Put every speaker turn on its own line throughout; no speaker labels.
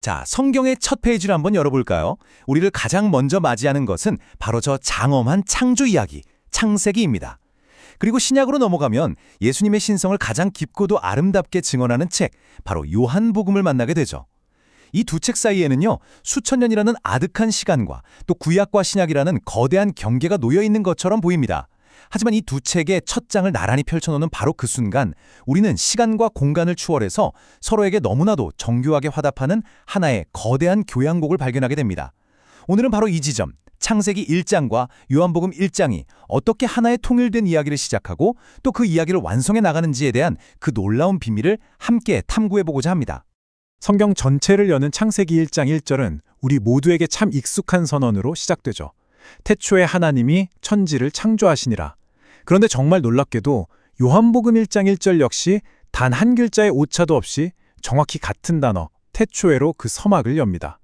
자, 성경의 첫 페이지를 한번 열어볼까요? 우리를 가장 먼저 맞이하는 것은 바로 저 장엄한 창조 이야기, 창세기입니다. 그리고 신약으로 넘어가면 예수님의 신성을 가장 깊고도 아름답게 증언하는 책, 바로 요한복음을 만나게 되죠. 이 두 책 사이에는요, 수천 년이라는 아득한 시간과 또 구약과 신약이라는 거대한 경계가 놓여 있는 것처럼 보입니다. 하지만 이 두 책의 첫 장을 나란히 펼쳐놓는 바로 그 순간 우리는 시간과 공간을 추월해서 서로에게 너무나도 정교하게 화답하는 하나의 거대한 교향곡을 발견하게 됩니다. 오늘은 바로 이 지점, 창세기 1장과 요한복음 1장이 어떻게 하나의 통일된 이야기를 시작하고 또 그 이야기를 완성해 나가는지에 대한 그 놀라운 비밀을 함께 탐구해보고자 합니다.
성경 전체를 여는 창세기 1장 1절은 우리 모두에게 참 익숙한 선언으로 시작되죠. 태초에 하나님이 천지를 창조하시니라. 그런데 정말 놀랍게도 요한복음 1장 1절 역시 단 한 글자의 오차도 없이 정확히 같은 단어, 태초에로 그 서막을 엽니다.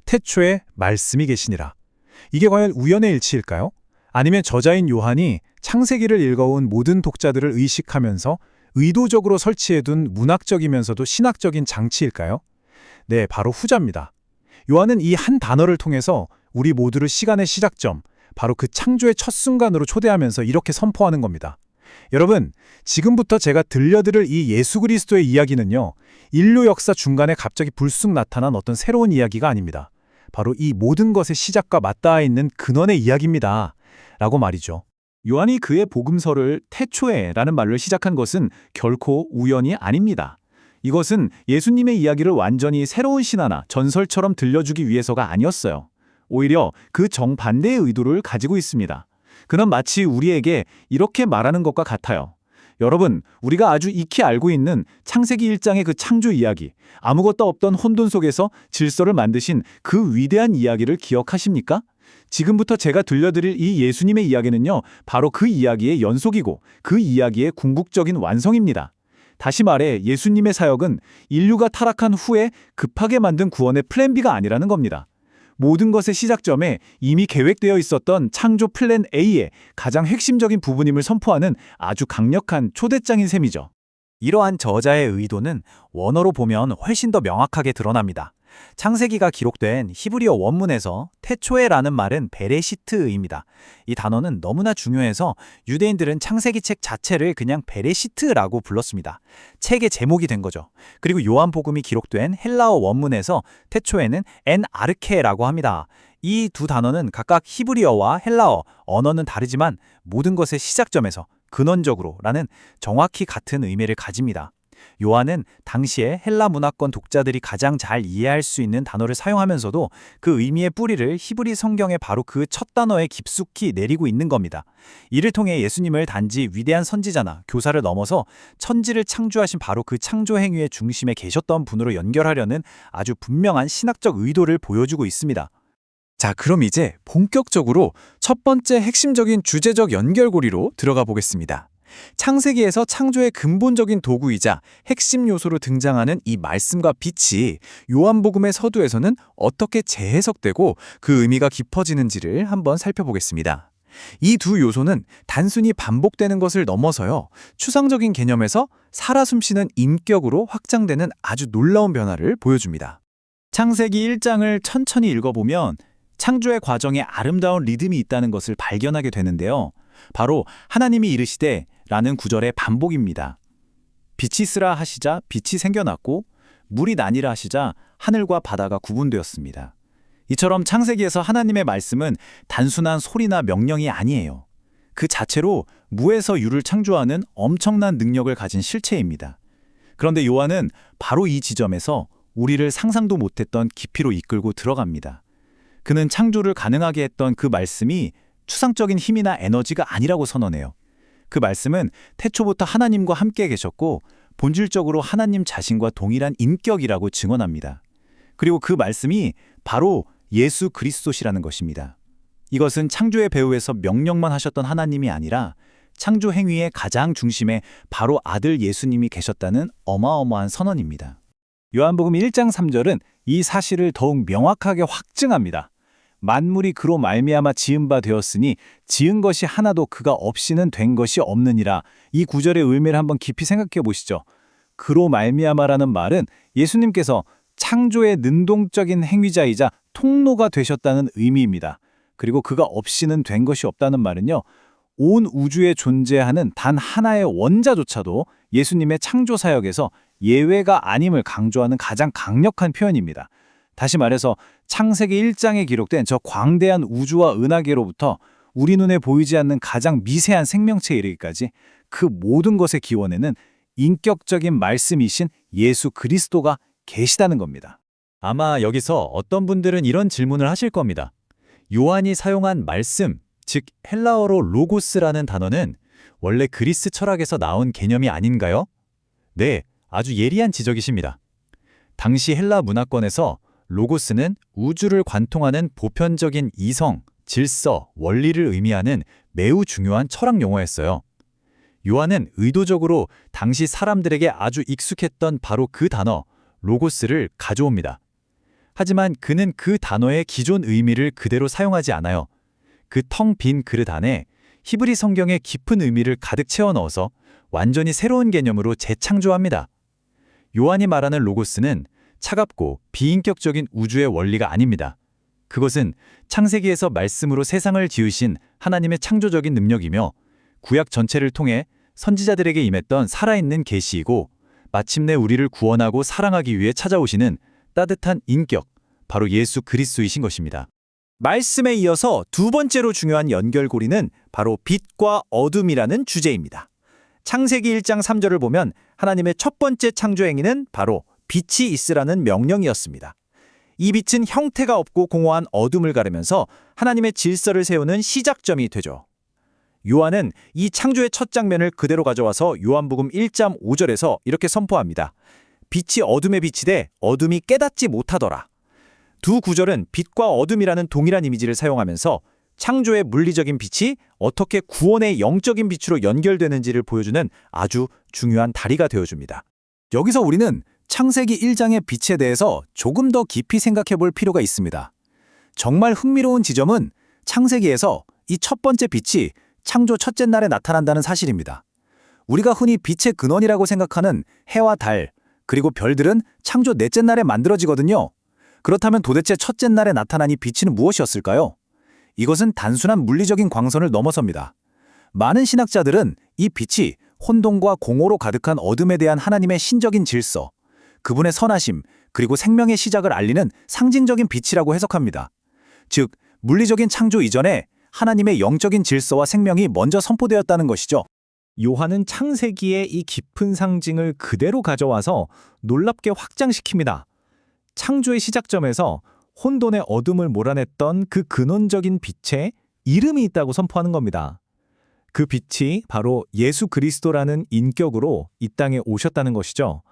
태초에 말씀이 계시니라. 이게 과연 우연의 일치일까요? 아니면 저자인 요한이 창세기를 읽어온 모든 독자들을 의식하면서 의도적으로 설치해둔 문학적이면서도 신학적인 장치일까요? 네, 바로 후자입니다. 요한은 이 한 단어를 통해서 우리 모두를 시간의 시작점, 바로 그 창조의 첫 순간으로 초대하면서 이렇게 선포하는 겁니다. 여러분, 지금부터 제가 들려드릴 이 예수 그리스도의 이야기는요, 인류 역사 중간에 갑자기 불쑥 나타난 어떤 새로운 이야기가 아닙니다. 바로 이 모든 것의 시작과 맞닿아 있는 근원의 이야기입니다. 라고 말이죠. 요한이 그의 복음서를 태초에라는 말로 시작한 것은 결코 우연이 아닙니다. 이것은 예수님의 이야기를 완전히 새로운 신화나 전설처럼 들려주기 위해서가 아니었어요. 오히려 그 정반대의 의도를 가지고 있습니다. 그는 마치 우리에게 이렇게 말하는 것과 같아요. 여러분, 우리가 아주 익히 알고 있는 창세기 1장의 그 창조 이야기, 아무것도 없던 혼돈 속에서 질서를 만드신 그 위대한 이야기를 기억하십니까? 지금부터 제가 들려드릴 이 예수님의 이야기는요, 바로 그 이야기의 연속이고 그 이야기의 궁극적인 완성입니다. 다시 말해 예수님의 사역은 인류가 타락한 후에 급하게 만든 구원의 플랜 B가 아니라는 겁니다. 모든 것의 시작점에 이미 계획되어 있었던 창조 플랜 A의 가장 핵심적인 부분임을 선포하는 아주 강력한 초대장인 셈이죠. 이러한 저자의 의도는 원어로 보면 훨씬 더 명확하게 드러납니다. 창세기가 기록된 히브리어 원문에서 태초에라는 말은 베레시트입니다. 이 단어는 너무나 중요해서 유대인들은 창세기 책 자체를 그냥 베레시트라고 불렀습니다. 책의 제목이 된 거죠. 그리고 요한복음이 기록된 헬라어 원문에서 태초에는 엔 아르케라고 합니다. 이 두 단어는 각각 히브리어와 헬라어, 언어는 다르지만 모든 것의 시작점에서 근원적으로라는 정확히 같은 의미를 가집니다. 요한은 당시에 헬라 문화권 독자들이 가장 잘 이해할 수 있는 단어를 사용하면서도 그 의미의 뿌리를 히브리 성경의 바로 그 첫 단어에 깊숙이 내리고 있는 겁니다. 이를 통해 예수님을 단지 위대한 선지자나 교사를 넘어서 천지를 창조하신 바로 그 창조 행위의 중심에 계셨던 분으로 연결하려는 아주 분명한 신학적 의도를 보여주고 있습니다. 자, 그럼 이제 본격적으로 첫 번째 핵심적인 주제적 연결고리로 들어가 보겠습니다. 창세기에서 창조의 근본적인 도구이자 핵심 요소로 등장하는 이 말씀과 빛이 요한복음의 서두에서는 어떻게 재해석되고 그 의미가 깊어지는지를 한번 살펴보겠습니다. 이 두 요소는 단순히 반복되는 것을 넘어서요, 추상적인 개념에서 살아 숨쉬는 인격으로 확장되는 아주 놀라운 변화를 보여줍니다. 창세기 1장을 천천히 읽어보면 창조의 과정에 아름다운 리듬이 있다는 것을 발견하게 되는데요. 바로 하나님이 이르시되 라는 구절의 반복입니다. 빛이 있으라 하시자 빛이 생겨났고 물이 나니라 하시자 하늘과 바다가 구분되었습니다. 이처럼 창세기에서 하나님의 말씀은 단순한 소리나 명령이 아니에요. 그 자체로 무에서 유를 창조하는 엄청난 능력을 가진 실체입니다. 그런데 요한은 바로 이 지점에서 우리를 상상도 못했던 깊이로 이끌고 들어갑니다. 그는 창조를 가능하게 했던 그 말씀이 추상적인 힘이나 에너지가 아니라고 선언해요. 그 말씀은 태초부터 하나님과 함께 계셨고 본질적으로 하나님 자신과 동일한 인격이라고 증언합니다. 그리고 그 말씀이 바로 예수 그리스도시라는 것입니다. 이것은 창조의 배후에서 명령만 하셨던 하나님이 아니라 창조 행위의 가장 중심에 바로 아들 예수님이 계셨다는 어마어마한 선언입니다. 요한복음 1장 3절은 이 사실을 더욱 명확하게 확증합니다. 만물이 그로 말미암아 지은 바 되었으니 지은 것이 하나도 그가 없이는 된 것이 없느니라. 이 구절의 의미를 한번 깊이 생각해 보시죠. 그로 말미암아라는 말은 예수님께서 창조의 능동적인 행위자이자 통로가 되셨다는 의미입니다. 그리고 그가 없이는 된 것이 없다는 말은요, 온 우주에 존재하는 단 하나의 원자조차도 예수님의 창조 사역에서 예외가 아님을 강조하는 가장 강력한 표현입니다. 다시 말해서 창세기 1장에 기록된 저 광대한 우주와 은하계로부터 우리 눈에 보이지 않는 가장 미세한 생명체에 이르기까지 그 모든 것의 기원에는 인격적인 말씀이신 예수 그리스도가 계시다는 겁니다.
아마 여기서 어떤 분들은 이런 질문을 하실 겁니다. 요한이 사용한 말씀, 즉 헬라어로 로고스라는 단어는 원래 그리스 철학에서 나온 개념이 아닌가요? 네, 아주 예리한 지적이십니다. 당시 헬라 문화권에서 로고스는 우주를 관통하는 보편적인 이성, 질서, 원리를 의미하는 매우 중요한 철학 용어였어요. 요한은 의도적으로 당시 사람들에게 아주 익숙했던 바로 그 단어, 로고스를 가져옵니다. 하지만 그는 그 단어의 기존 의미를 그대로 사용하지 않아요. 그 텅 빈 그릇 안에 히브리 성경의 깊은 의미를 가득 채워 넣어서 완전히 새로운 개념으로 재창조합니다. 요한이 말하는 로고스는 차갑고 비인격적인 우주의 원리가 아닙니다. 그것은 창세기에서 말씀으로 세상을 지으신 하나님의 창조적인 능력이며 구약 전체를 통해 선지자들에게 임했던 살아있는 계시이고 마침내 우리를 구원하고 사랑하기 위해 찾아오시는 따뜻한 인격, 바로 예수 그리스도이신 것입니다.
말씀에 이어서 두 번째로 중요한 연결고리는 바로 빛과 어둠이라는 주제입니다. 창세기 1장 3절을 보면 하나님의 첫 번째 창조 행위는 바로 빛이 있으라는 명령이었습니다. 이 빛은 형태가 없고 공허한 어둠을 가르면서 하나님의 질서를 세우는 시작점이 되죠. 요한은 이 창조의 첫 장면을 그대로 가져와서 요한복음 1장 5절에서 이렇게 선포합니다. 빛이 어둠에 비치되 어둠이 깨닫지 못하더라. 두 구절은 빛과 어둠이라는 동일한 이미지를 사용하면서 창조의 물리적인 빛이 어떻게 구원의 영적인 빛으로 연결되는지를 보여주는 아주 중요한 다리가 되어줍니다. 여기서 우리는 창세기 1장의 빛에 대해서 조금 더 깊이 생각해 볼 필요가 있습니다. 정말 흥미로운 지점은 창세기에서 이 첫 번째 빛이 창조 첫째 날에 나타난다는 사실입니다. 우리가 흔히 빛의 근원이라고 생각하는 해와 달, 그리고 별들은 창조 넷째 날에 만들어지거든요. 그렇다면 도대체 첫째 날에 나타난 이 빛은 무엇이었을까요? 이것은 단순한 물리적인 광선을 넘어섭니다. 많은 신학자들은 이 빛이 혼돈과 공허로 가득한 어둠에 대한 하나님의 신적인 질서, 그분의 선하심, 그리고 생명의 시작을 알리는 상징적인 빛이라고 해석합니다. 즉, 물리적인 창조 이전에 하나님의 영적인 질서와 생명이 먼저 선포되었다는 것이죠. 요한은 창세기의 이 깊은 상징을 그대로 가져와서 놀랍게 확장시킵니다. 창조의 시작점에서 혼돈의 어둠을 몰아냈던 그 근원적인 빛에 이름이 있다고 선포하는 겁니다. 그 빛이 바로 예수 그리스도라는 인격으로 이 땅에 오셨다는 것이죠.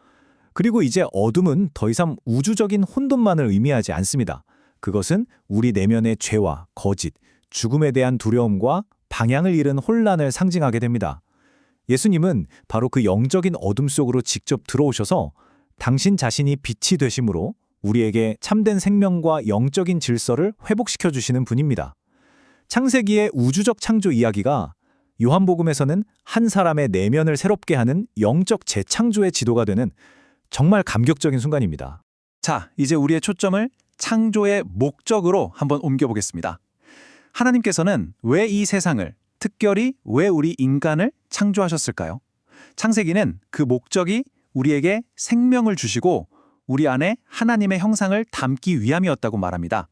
그리고 이제 어둠은 더 이상 우주적인 혼돈만을 의미하지 않습니다. 그것은 우리 내면의 죄와 거짓, 죽음에 대한 두려움과 방향을 잃은 혼란을 상징하게 됩니다. 예수님은 바로 그 영적인 어둠 속으로 직접 들어오셔서 당신 자신이 빛이 되심으로 우리에게 참된 생명과 영적인 질서를 회복시켜 주시는 분입니다. 창세기의 우주적 창조 이야기가 요한복음에서는 한 사람의 내면을 새롭게 하는 영적 재창조의 지도가 되는 정말 감격적인 순간입니다. 자, 이제 우리의 초점을 창조의 목적으로 한번 옮겨보겠습니다. 하나님께서는 왜 이 세상을, 특별히 왜 우리 인간을 창조하셨을까요? 창세기는 그 목적이 우리에게 생명을 주시고 우리 안에 하나님의 형상을 담기 위함이었다고 말합니다.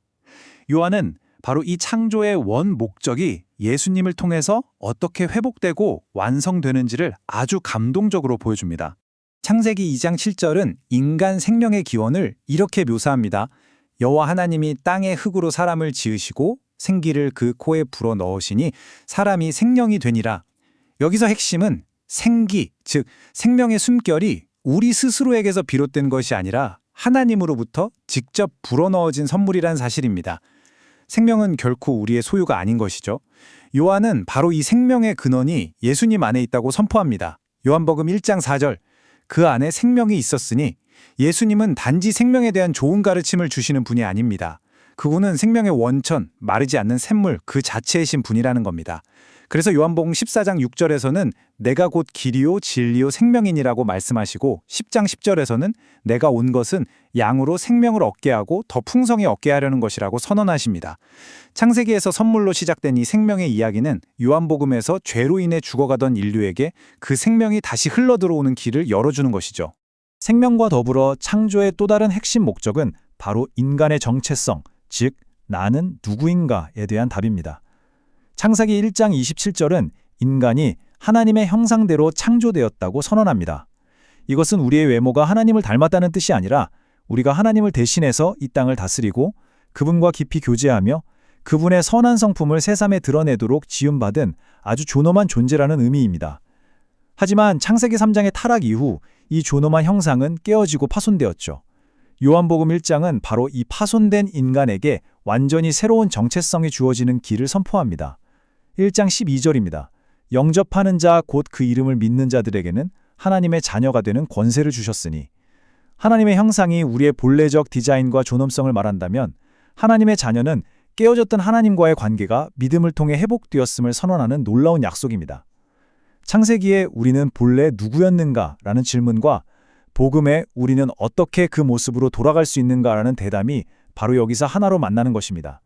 요한은 바로 이 창조의 원 목적이 예수님을 통해서 어떻게 회복되고 완성되는지를 아주 감동적으로 보여줍니다. 창세기 2장 7절은 인간 생명의 기원을 이렇게 묘사합니다. 여호와 하나님이 땅의 흙으로 사람을 지으시고 생기를 그 코에 불어 넣으시니 사람이 생명이 되니라. 여기서 핵심은 생기, 즉 생명의 숨결이 우리 스스로에게서 비롯된 것이 아니라 하나님으로부터 직접 불어넣어진 선물이란 사실입니다. 생명은 결코 우리의 소유가 아닌 것이죠. 요한은 바로 이 생명의 근원이 예수님 안에 있다고 선포합니다. 요한복음 1장 4절, 그 안에 생명이 있었으니 예수님은 단지 생명에 대한 좋은 가르침을 주시는 분이 아닙니다. 그분은 생명의 원천, 마르지 않는 샘물 그 자체이신 분이라는 겁니다. 그래서 요한복음 14장 6절에서는 내가 곧 길이요 진리요 생명이니라고 말씀하시고 10장 10절에서는 내가 온 것은 양으로 생명을 얻게 하고 더 풍성히 얻게 하려는 것이라고 선언하십니다. 창세기에서 선물로 시작된 이 생명의 이야기는 요한복음에서 죄로 인해 죽어가던 인류에게 그 생명이 다시 흘러들어오는 길을 열어주는 것이죠.
생명과 더불어 창조의 또 다른 핵심 목적은 바로 인간의 정체성, 즉 나는 누구인가에 대한 답입니다. 창세기 1장 27절은 인간이 하나님의 형상대로 창조되었다고 선언합니다. 이것은 우리의 외모가 하나님을 닮았다는 뜻이 아니라 우리가 하나님을 대신해서 이 땅을 다스리고 그분과 깊이 교제하며 그분의 선한 성품을 새삼에 드러내도록 지음받은 아주 존엄한 존재라는 의미입니다. 하지만 창세기 3장의 타락 이후 이 존엄한 형상은 깨어지고 파손되었죠. 요한복음 1장은 바로 이 파손된 인간에게 완전히 새로운 정체성이 주어지는 길을 선포합니다. 1장 12절입니다. 영접하는 자 곧 그 이름을 믿는 자들에게는 하나님의 자녀가 되는 권세를 주셨으니. 하나님의 형상이 우리의 본래적 디자인과 존엄성을 말한다면 하나님의 자녀는 깨어졌던 하나님과의 관계가 믿음을 통해 회복되었음을 선언하는 놀라운 약속입니다. 창세기에 우리는 본래 누구였는가라는 질문과 복음에 우리는 어떻게 그 모습으로 돌아갈 수 있는가라는 대담이 바로 여기서 하나로 만나는 것입니다.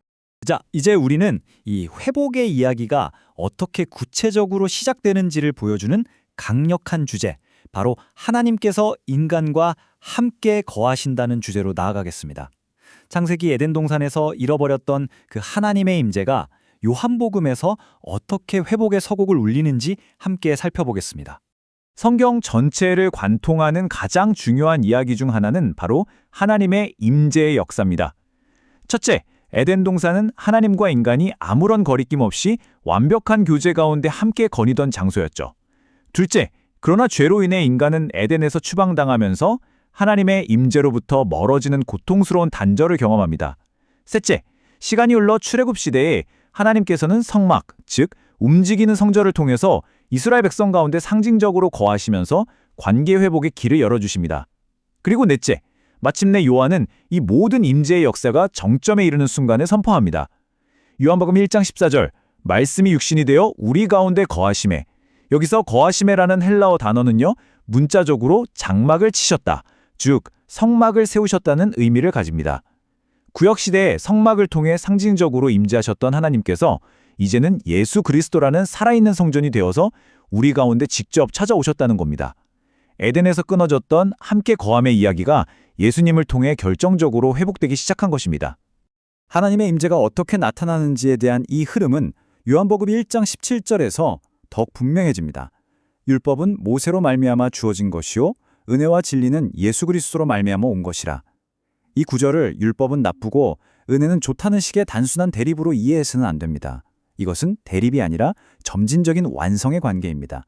자, 이제 우리는 이 회복의 이야기가 어떻게 구체적으로 시작되는지를 보여주는 강력한 주제, 바로 하나님께서 인간과 함께 거하신다는 주제로 나아가겠습니다. 창세기 에덴 동산에서 잃어버렸던 그 하나님의 임재가 요한복음에서 어떻게 회복의 서곡을 울리는지 함께 살펴보겠습니다.
성경 전체를 관통하는 가장 중요한 이야기 중 하나는 바로 하나님의 임재의 역사입니다. 첫째, 에덴 동산은 하나님과 인간이 아무런 거리낌 없이 완벽한 교제 가운데 함께 거니던 장소였죠. 둘째, 그러나 죄로 인해 인간은 에덴에서 추방당하면서 하나님의 임재로부터 멀어지는 고통스러운 단절을 경험합니다. 셋째, 시간이 흘러 출애굽 시대에 하나님께서는 성막, 즉 움직이는 성전을 통해서 이스라엘 백성 가운데 상징적으로 거하시면서 관계 회복의 길을 열어주십니다. 그리고 넷째, 마침내 요한은 이 모든 임재의 역사가 정점에 이르는 순간을 선포합니다. 요한복음 1장 14절, 말씀이 육신이 되어 우리 가운데 거하심에. 여기서 거하심에라는 헬라어 단어는요, 문자적으로 장막을 치셨다, 즉 성막을 세우셨다는 의미를 가집니다. 구약시대에 성막을 통해 상징적으로 임재하셨던 하나님께서 이제는 예수 그리스도라는 살아있는 성전이 되어서 우리 가운데 직접 찾아오셨다는 겁니다. 에덴에서 끊어졌던 함께 거함의 이야기가 예수님을 통해 결정적으로 회복되기 시작한 것입니다.
하나님의 임재가 어떻게 나타나는지에 대한 이 흐름은 요한복음 1장 17절에서 더욱 분명해집니다. 율법은 모세로 말미암아 주어진 것이요 은혜와 진리는 예수 그리스도로 말미암아 온 것이라. 이 구절을 율법은 나쁘고 은혜는 좋다는 식의 단순한 대립으로 이해해서는 안 됩니다. 이것은 대립이 아니라 점진적인 완성의 관계입니다.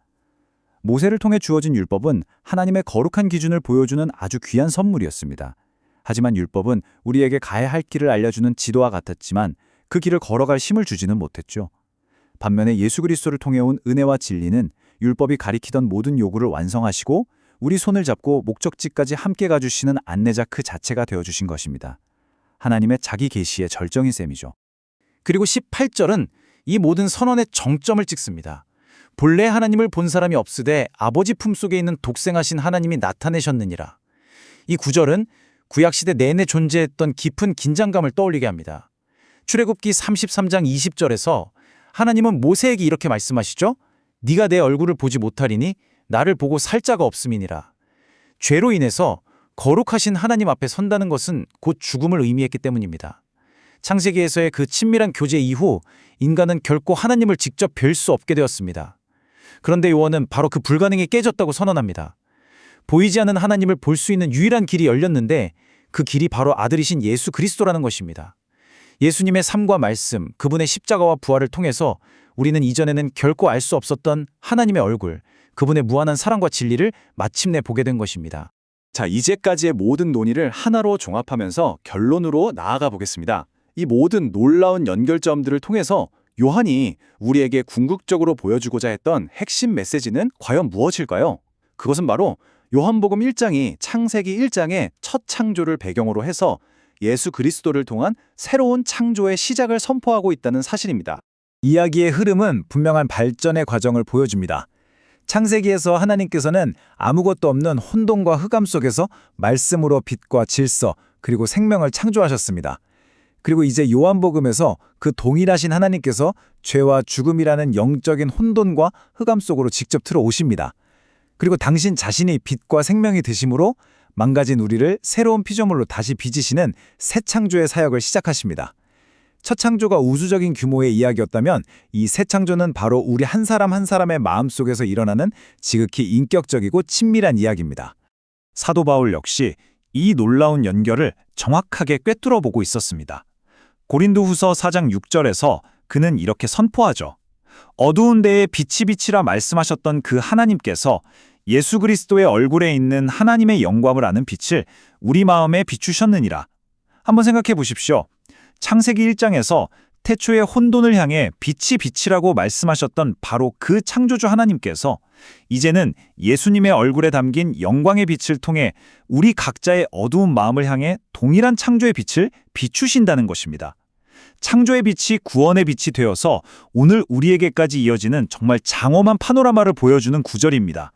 모세를 통해 주어진 율법은 하나님의 거룩한 기준을 보여주는 아주 귀한 선물이었습니다. 하지만 율법은 우리에게 가야 할 길을 알려주는 지도와 같았지만 그 길을 걸어갈 힘을 주지는 못했죠. 반면에 예수 그리스도를 통해 온 은혜와 진리는 율법이 가리키던 모든 요구를 완성하시고 우리 손을 잡고 목적지까지 함께 가주시는 안내자 그 자체가 되어주신 것입니다. 하나님의 자기 계시의 절정인 셈이죠.
그리고 18절은 이 모든 선언의 정점을 찍습니다. 본래 하나님을 본 사람이 없으되 아버지 품속에 있는 독생하신 하나님이 나타내셨느니라. 이 구절은 구약시대 내내 존재했던 깊은 긴장감을 떠올리게 합니다. 출애굽기 33장 20절에서 하나님은 모세에게 이렇게 말씀하시죠. 네가 내 얼굴을 보지 못하리니 나를 보고 살 자가 없음이니라. 죄로 인해서 거룩하신 하나님 앞에 선다는 것은 곧 죽음을 의미했기 때문입니다. 창세기에서의 그 친밀한 교제 이후 인간은 결코 하나님을 직접 뵐 수 없게 되었습니다. 그런데 요한은 바로 그 불가능이 깨졌다고 선언합니다. 보이지 않는 하나님을 볼 수 있는 유일한 길이 열렸는데 그 길이 바로 아들이신 예수 그리스도라는 것입니다. 예수님의 삶과 말씀, 그분의 십자가와 부활을 통해서 우리는 이전에는 결코 알 수 없었던 하나님의 얼굴, 그분의 무한한 사랑과 진리를 마침내 보게 된 것입니다.
자, 이제까지의 모든 논의를 하나로 종합하면서 결론으로 나아가 보겠습니다. 이 모든 놀라운 연결점들을 통해서 요한이 우리에게 궁극적으로 보여주고자 했던 핵심 메시지는 과연 무엇일까요? 그것은 바로 요한복음 1장이 창세기 1장의 첫 창조를 배경으로 해서
예수 그리스도를 통한 새로운 창조의 시작을 선포하고 있다는 사실입니다.
이야기의 흐름은 분명한 발전의 과정을 보여줍니다. 창세기에서 하나님께서는 아무것도 없는 혼돈과 흑암 속에서 말씀으로 빛과 질서 그리고 생명을 창조하셨습니다. 그리고 이제 요한복음에서 그 동일하신 하나님께서 죄와 죽음이라는 영적인 혼돈과 흑암 속으로 직접 들어오십니다. 그리고 당신 자신이 빛과 생명이 되심으로 망가진 우리를 새로운 피조물로 다시 빚으시는 새 창조의 사역을 시작하십니다. 첫 창조가 우주적인 규모의 이야기였다면 이 새 창조는 바로 우리 한 사람 한 사람의 마음속에서 일어나는 지극히 인격적이고 친밀한 이야기입니다. 사도 바울 역시 이 놀라운 연결을 정확하게 꿰뚫어 보고 있었습니다. 고린도후서 4장 6절에서 그는 이렇게 선포하죠. 어두운 데에 빛이 비치라 말씀하셨던 그 하나님께서 예수 그리스도의 얼굴에 있는 하나님의 영광을 아는 빛을 우리 마음에 비추셨느니라. 한번 생각해 보십시오. 창세기 1장에서 태초의 혼돈을 향해 빛이 비치라고 말씀하셨던 바로 그 창조주 하나님께서 이제는 예수님의 얼굴에 담긴 영광의 빛을 통해 우리 각자의 어두운 마음을 향해 동일한 창조의 빛을 비추신다는 것입니다. 창조의 빛이 구원의 빛이 되어서 오늘 우리에게까지 이어지는 정말 장엄한 파노라마를 보여주는 구절입니다.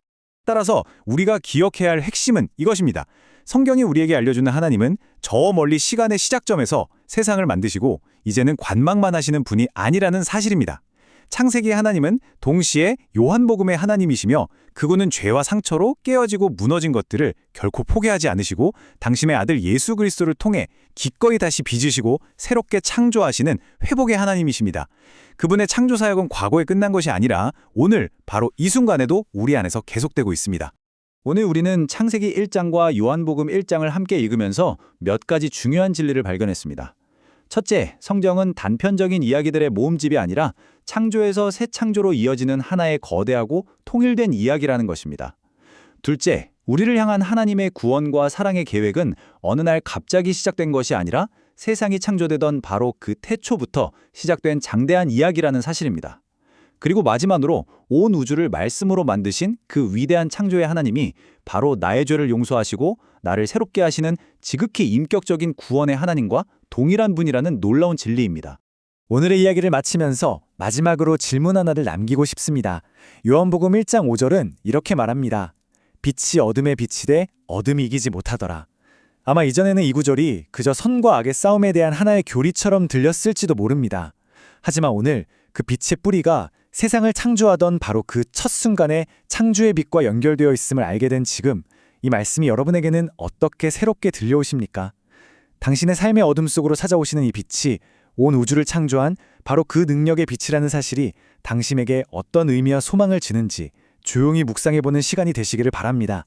따라서 우리가 기억해야 할 핵심은 이것입니다. 성경이 우리에게 알려주는 하나님은 저 멀리 시간의 시작점에서 세상을 만드시고 이제는 관망만 하시는 분이 아니라는 사실입니다. 창세기의 하나님은 동시에 요한복음의 하나님이시며 그분은 죄와 상처로 깨어지고 무너진 것들을 결코 포기하지 않으시고 당신의 아들 예수 그리스도를 통해 기꺼이 다시 빚으시고 새롭게 창조하시는 회복의 하나님이십니다. 그분의 창조 사역은 과거에 끝난 것이 아니라 오늘 바로 이 순간에도 우리 안에서 계속되고 있습니다.
오늘 우리는 창세기 1장과 요한복음 1장을 함께 읽으면서 몇 가지 중요한 진리를 발견했습니다. 첫째, 성경은 단편적인 이야기들의 모음집이 아니라 창조에서 새 창조로 이어지는 하나의 거대하고 통일된 이야기라는 것입니다. 둘째, 우리를 향한 하나님의 구원과 사랑의 계획은 어느 날 갑자기 시작된 것이 아니라 세상이 창조되던 바로 그 태초부터 시작된 장대한 이야기라는 사실입니다. 그리고 마지막으로 온 우주를 말씀으로 만드신 그 위대한 창조의 하나님이 바로 나의 죄를 용서하시고 나를 새롭게 하시는 지극히 인격적인 구원의 하나님과 동일한 분이라는 놀라운 진리입니다.
오늘의 이야기를 마치면서 마지막으로 질문 하나를 남기고 싶습니다. 요한복음 1장 5절은 이렇게 말합니다. 빛이 어둠에 비치되 어둠이 이기지 못하더라. 아마 이전에는 이 구절이 그저 선과 악의 싸움에 대한 하나의 교리처럼 들렸을지도 모릅니다. 하지만 오늘 그 빛의 뿌리가 세상을 창조하던 바로 그 첫 순간에 창조의 빛과 연결되어 있음을 알게 된 지금 이 말씀이 여러분에게는 어떻게 새롭게 들려오십니까? 당신의 삶의 어둠 속으로 찾아오시는 이 빛이 온 우주를 창조한 바로 그 능력의 빛이라는 사실이 당신에게 어떤 의미와 소망을 주는지 조용히 묵상해보는 시간이 되시기를 바랍니다.